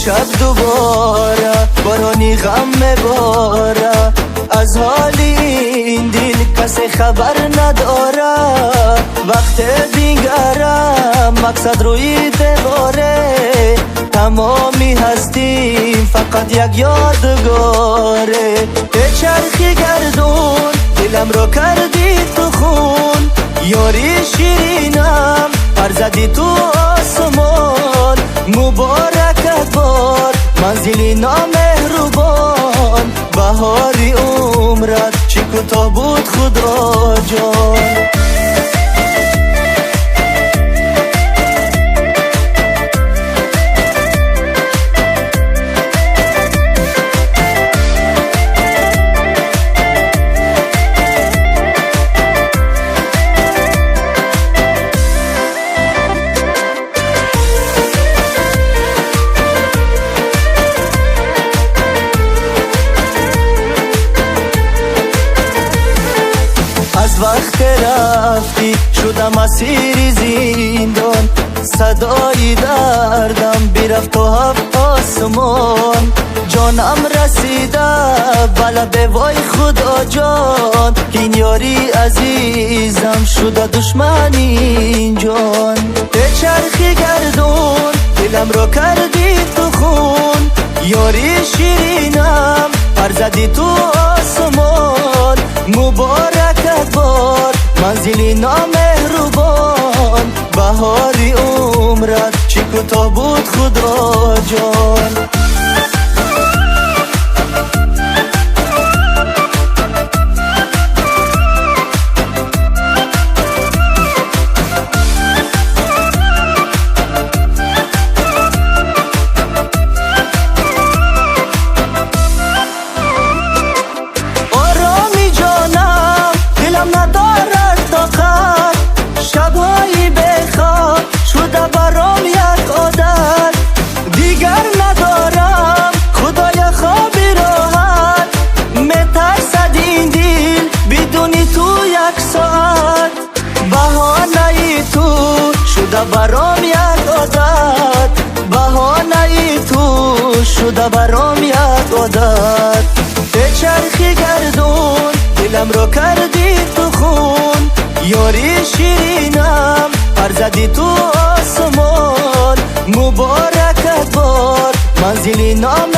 امشب دوباره بارانی غم باره، از حالی این دل کسی خبر نداره. وقت دیگرم مقصد روی دیواره، تمامی هستیم فقط یک یادگاره. به چرخی گردون دلم رو کردی تو خون، یاری شیرینم پر زدی تو آسمان. مبارکت باد منزلی نامهربان، بهاری عمرت چی کوتاه بود خدا جان. از وقت رفتی شدم اسیر زندان، صدای دردم بیرفت و هفت آسمان. جانم رسیده بله وای خدا جان، که این یاری عزیزم شده دشمن این جان. به چرخی گردون دلم رو کردی تو خون، یاری شیرینم پر زدی تو آسمان. مبارکت باد منزلی نامهربان، بهاری عمرت چی کوتاه بود خدا جان. برام یک عادت بهانه تو شده، برام یک عادت. به چرخی گردون دلم رو کردی تو خون، یاری شیرینم پر زدی تو آسمان. مبارکت باد منزلی نام